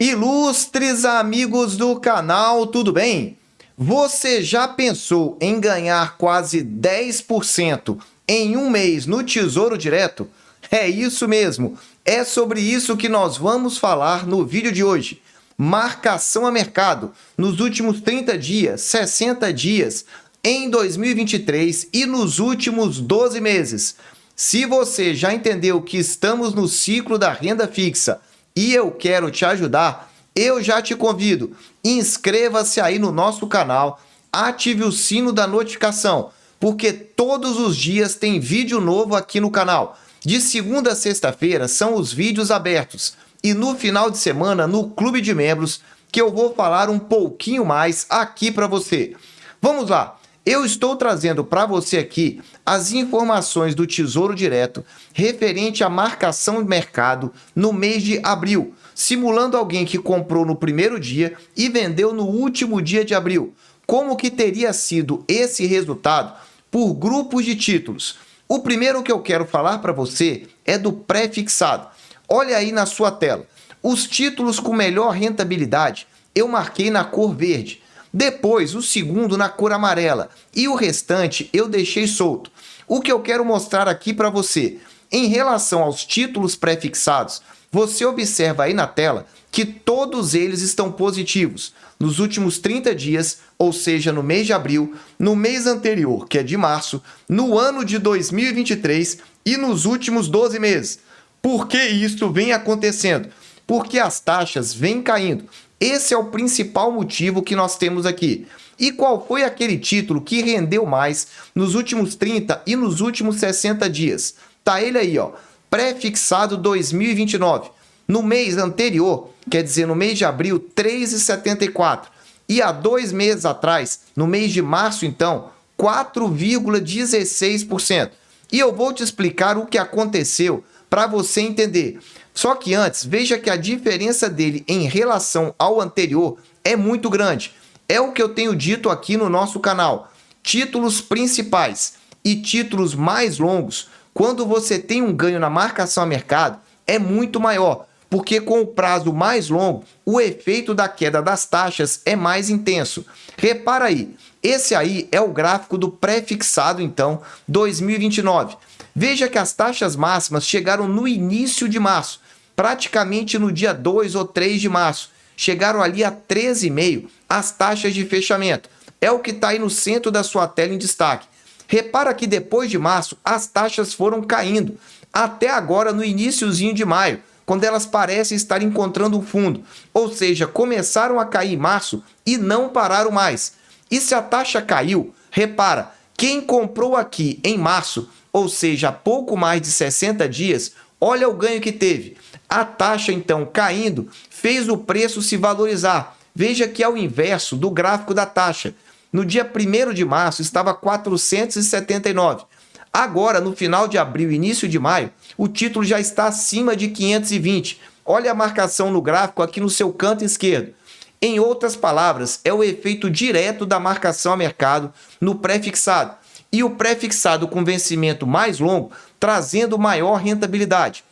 Ilustres amigos do canal, tudo bem? Você já pensou em ganhar quase 10% em um mês no Tesouro Direto? É isso mesmo, é sobre isso que nós vamos falar no vídeo de hoje. Marcação a mercado nos últimos 30 dias, 60 dias, em 2023 e nos últimos 12 meses. Se você já entendeu que estamos no ciclo da renda fixa e eu quero te ajudar, eu já te convido, inscreva-se aí no nosso canal, ative o sino da notificação, porque todos os dias tem vídeo novo aqui no canal. De segunda a sexta-feira são os vídeos abertos e no final de semana no clube de membros que eu vou falar um pouquinho mais aqui para você. Vamos lá! Eu estou trazendo para você aqui as informações do Tesouro Direto referente à marcação de mercado no mês de abril, simulando alguém que comprou no primeiro dia e vendeu no último dia de abril. Como que teria sido esse resultado por grupos de títulos? O primeiro que eu quero falar para você é do pré-fixado. Olha aí na sua tela. Os títulos com melhor rentabilidade eu marquei na cor verde. Depois, o segundo na cor amarela e o restante eu deixei solto. O que eu quero mostrar aqui para você, em relação aos títulos pré-fixados, você observa aí na tela que todos eles estão positivos nos últimos 30 dias, ou seja, no mês de abril, no mês anterior, que é de março, no ano de 2023 e nos últimos 12 meses. Por que isso vem acontecendo? Porque as taxas vêm caindo. Esse é o principal motivo que nós temos aqui. E qual foi aquele título que rendeu mais nos últimos 30 e nos últimos 60 dias? Tá ele aí, ó, pré-fixado 2029. No mês anterior, quer dizer, no mês de abril, 3,74. E há 2 meses atrás, no mês de março, então, 4,16%. E eu vou te explicar o que aconteceu para você entender. Só que antes, veja que a diferença dele em relação ao anterior é muito grande. É o que eu tenho dito aqui no nosso canal. Títulos principais e títulos mais longos, quando você tem um ganho na marcação a mercado, é muito maior, porque com o prazo mais longo, o efeito da queda das taxas é mais intenso. Repara aí, esse aí é o gráfico do pré-fixado, então, 2029. Veja que as taxas máximas chegaram no início de março, praticamente no dia 2 ou 3 de março. Chegaram ali a 13,5 as taxas de fechamento. É o que está aí no centro da sua tela em destaque. Repara que depois de março, as taxas foram caindo, até agora no iniciozinho de maio, quando elas parecem estar encontrando um fundo. Ou seja, começaram a cair em março e não pararam mais. E se a taxa caiu, repara, quem comprou aqui em março, ou seja, há pouco mais de 60 dias, olha o ganho que teve. A taxa, então, caindo, fez o preço se valorizar. Veja que é o inverso do gráfico da taxa. No dia 1º de março, estava 479. Agora, no final de abril e início de maio, o título já está acima de 520. Olha a marcação no gráfico aqui no seu canto esquerdo. Em outras palavras, é o efeito direto da marcação a mercado no pré-fixado. E o pré-fixado com vencimento mais longo, trazendo maior rentabilidade.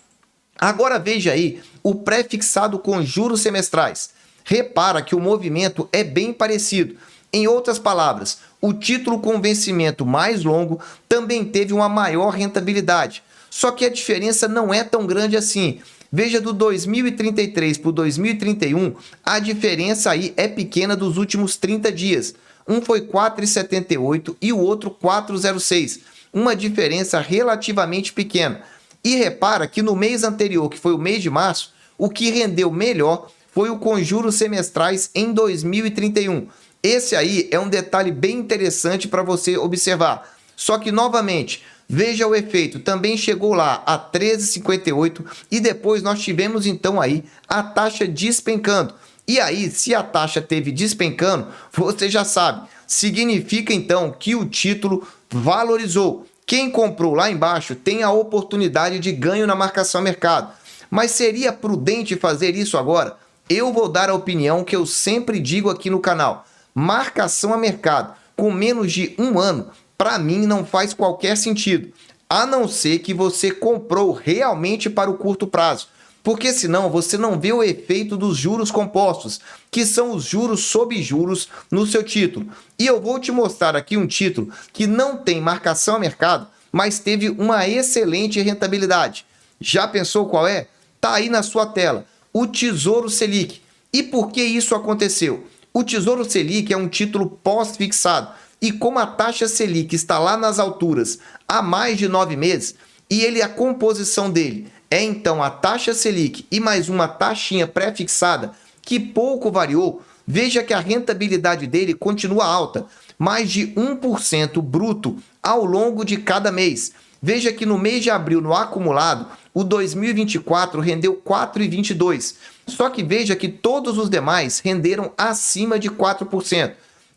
Agora veja aí o pré-fixado com juros semestrais. Repara que o movimento é bem parecido. Em outras palavras, o título com vencimento mais longo também teve uma maior rentabilidade. Só que a diferença não é tão grande assim. Veja do 2033 para o 2031, a diferença aí é pequena dos últimos 30 dias. Um foi 4,78 e o outro 4,06. Uma diferença relativamente pequena. E repara que no mês anterior, que foi o mês de março, o que rendeu melhor foi o com juros semestrais em 2031. Esse aí é um detalhe bem interessante para você observar. Só que, novamente, veja o efeito, também chegou lá a 13,58 e depois nós tivemos então aí a taxa despencando. E aí, se a taxa teve despencando, você já sabe, significa então que o título valorizou. Quem comprou lá embaixo tem a oportunidade de ganho na marcação a mercado. Mas seria prudente fazer isso agora? Eu vou dar a opinião que eu sempre digo aqui no canal. Marcação a mercado com menos de um ano, para mim não faz qualquer sentido. A não ser que você comprou realmente para o curto prazo. porque senão você não vê o efeito dos juros compostos, que são os juros sobre juros no seu título. E eu vou te mostrar aqui um título que não tem marcação a mercado, mas teve uma excelente rentabilidade. Já pensou qual é? Tá aí na sua tela, o Tesouro Selic. E por que isso aconteceu? O Tesouro Selic é um título pós-fixado, e como a taxa Selic está lá nas alturas há mais de 9 meses, e a composição dele é então a taxa Selic e mais uma taxinha pré-fixada que pouco variou, veja que a rentabilidade dele continua alta, mais de 1% bruto ao longo de cada mês. Veja que no mês de abril, no acumulado, o 2024 rendeu 4,22%. Só que veja que todos os demais renderam acima de 4%.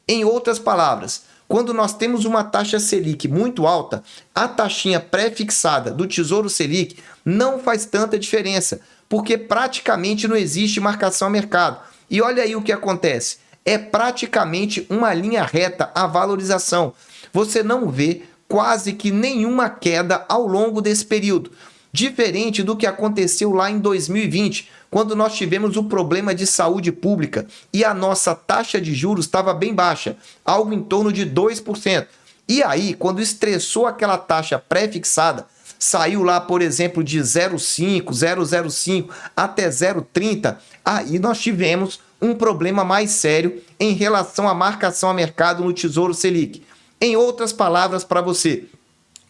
Em outras palavras, quando nós temos uma taxa Selic muito alta, a taxinha pré-fixada do Tesouro Selic não faz tanta diferença, porque praticamente não existe marcação a mercado. E olha aí o que acontece. É praticamente uma linha reta a valorização. Você não vê quase que nenhuma queda ao longo desse período. Diferente do que aconteceu lá em 2020, quando nós tivemos o problema de saúde pública e a nossa taxa de juros estava bem baixa, algo em torno de 2%. E aí, quando estressou aquela taxa pré-fixada, saiu lá, por exemplo, de 0,5, 0,05 até 0,30, aí nós tivemos um problema mais sério em relação à marcação a mercado no Tesouro Selic. Em outras palavras para você,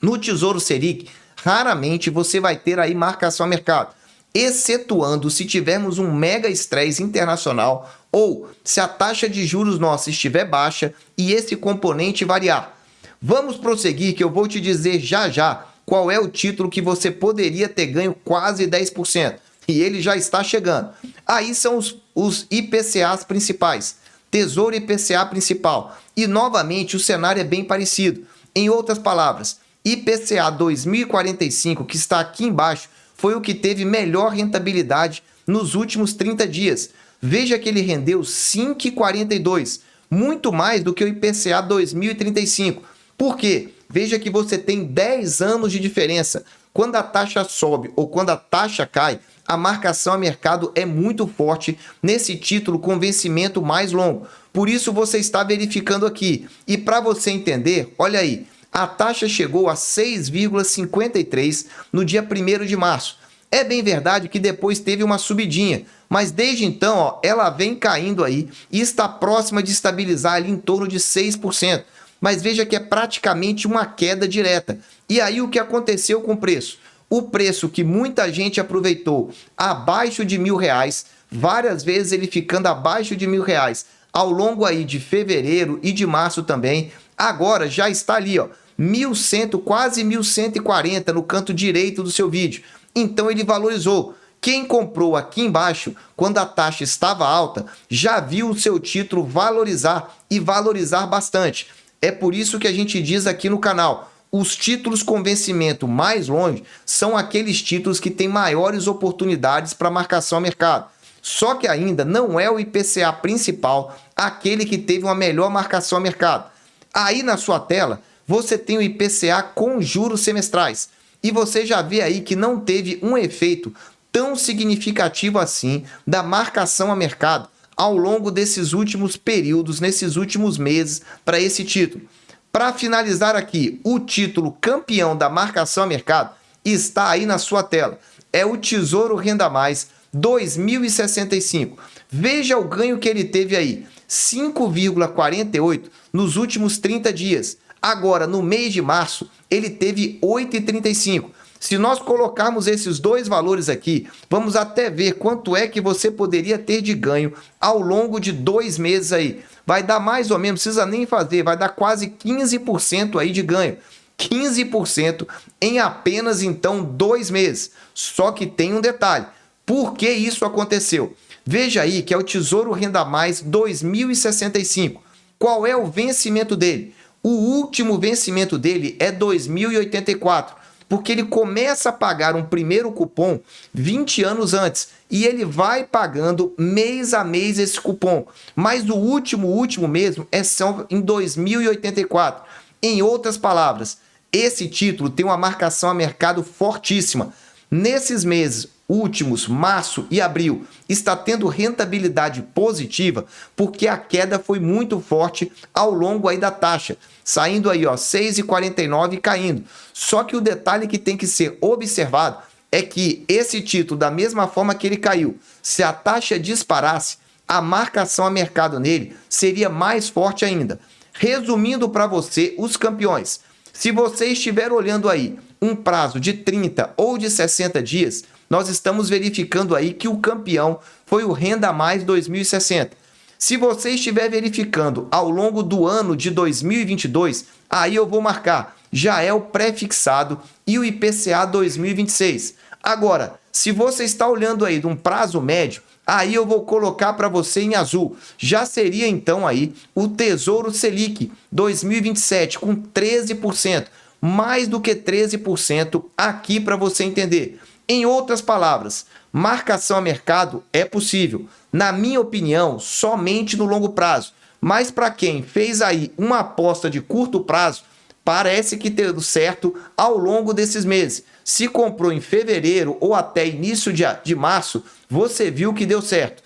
no Tesouro Selic, raramente você vai ter aí marcação a mercado, excetuando se tivermos um mega estresse internacional ou se a taxa de juros nossa estiver baixa e esse componente variar. Vamos prosseguir que eu vou te dizer já já qual é o título que você poderia ter ganho quase 10%. E ele já está chegando. Aí são os IPCAs principais, Tesouro IPCA principal. E novamente o cenário é bem parecido. Em outras palavras, IPCA 2045, que está aqui embaixo, foi o que teve melhor rentabilidade nos últimos 30 dias. Veja que ele rendeu 5,42, muito mais do que o IPCA 2035. Por quê? Veja que você tem 10 anos de diferença. Quando a taxa sobe ou quando a taxa cai, a marcação a mercado é muito forte nesse título com vencimento mais longo. Por isso você está verificando aqui. E para você entender, olha aí, a taxa chegou a 6,53 no dia 1º de março. É bem verdade que depois teve uma subidinha, mas desde então ela vem caindo aí e está próxima de estabilizar ali em torno de 6%. Mas veja que é praticamente uma queda direta. E aí o que aconteceu com o preço? O preço que muita gente aproveitou abaixo de R$1.000, várias vezes ele ficando abaixo de R$1.000 ao longo aí de fevereiro e de março também, agora já está ali, ó, 1.100, quase 1.140 no canto direito do seu vídeo. Então ele valorizou. Quem comprou aqui embaixo, quando a taxa estava alta, já viu o seu título valorizar e valorizar bastante. É por isso que a gente diz aqui no canal, os títulos com vencimento mais longe são aqueles títulos que têm maiores oportunidades para marcação a mercado. Só que ainda não é o IPCA principal, aquele que teve uma melhor marcação a mercado. Aí na sua tela, você tem o IPCA com juros semestrais. E você já vê aí que não teve um efeito tão significativo assim da marcação a mercado ao longo desses últimos períodos, nesses últimos meses, para esse título. Para finalizar aqui, o título campeão da marcação a mercado está aí na sua tela. É o Tesouro Renda Mais 2065. Veja o ganho que ele teve aí, 5,48 nos últimos 30 dias. Agora, no mês de março, ele teve 8,35. Se nós colocarmos esses dois valores aqui, vamos até ver quanto é que você poderia ter de ganho ao longo de 2 meses aí. Vai dar mais ou menos, não precisa nem fazer, vai dar quase 15% aí de ganho. 15% em apenas, então, 2 meses. Só que tem um detalhe. Por que isso aconteceu? Veja aí que é o Tesouro Renda Mais 2065. Qual é o vencimento dele? O último vencimento dele é 2084, porque ele começa a pagar um primeiro cupom 20 anos antes e ele vai pagando mês a mês esse cupom. Mas o último mesmo é só em 2084. Em outras palavras, esse título tem uma marcação a mercado fortíssima. Nesses meses, últimos, março e abril, está tendo rentabilidade positiva porque a queda foi muito forte ao longo aí da taxa, saindo aí, ó, 6,49 e caindo. Só que o detalhe que tem que ser observado é que esse título, da mesma forma que ele caiu, se a taxa disparasse, a marcação a mercado nele seria mais forte ainda. Resumindo para você os campeões, se você estiver olhando aí um prazo de 30 ou de 60 dias, nós estamos verificando aí que o campeão foi o Renda Mais 2060. Se você estiver verificando ao longo do ano de 2022, aí eu vou marcar, já é o pré-fixado e o IPCA 2026. Agora, se você está olhando aí de um prazo médio, aí eu vou colocar para você em azul. Já seria então aí o Tesouro Selic 2027 com 13%, mais do que 13% aqui para você entender. Em outras palavras, marcação a mercado é possível, na minha opinião, somente no longo prazo. Mas para quem fez aí uma aposta de curto prazo, parece que deu certo ao longo desses meses. Se comprou em fevereiro ou até início de março, você viu que deu certo.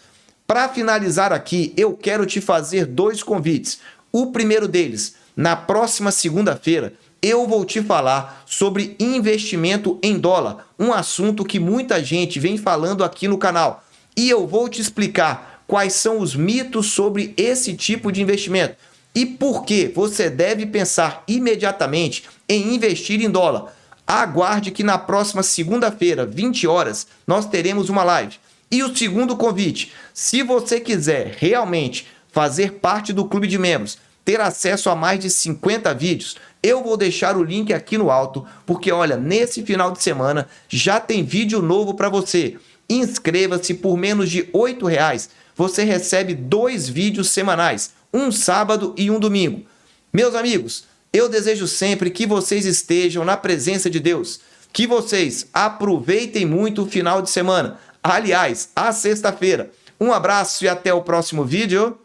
Para finalizar aqui, eu quero te fazer 2 convites. O primeiro deles, na próxima segunda-feira, eu vou te falar sobre investimento em dólar, um assunto que muita gente vem falando aqui no canal. E eu vou te explicar quais são os mitos sobre esse tipo de investimento e por que você deve pensar imediatamente em investir em dólar. Aguarde que na próxima segunda-feira, 20 horas, nós teremos uma live. E o segundo convite, se você quiser realmente fazer parte do clube de membros, ter acesso a mais de 50 vídeos, eu vou deixar o link aqui no alto, porque olha, nesse final de semana já tem vídeo novo para você. Inscreva-se, por menos de R$8, você recebe 2 vídeos semanais, um sábado e um domingo. Meus amigos, eu desejo sempre que vocês estejam na presença de Deus, que vocês aproveitem muito o final de semana, aliás, a sexta-feira. Um abraço e até o próximo vídeo.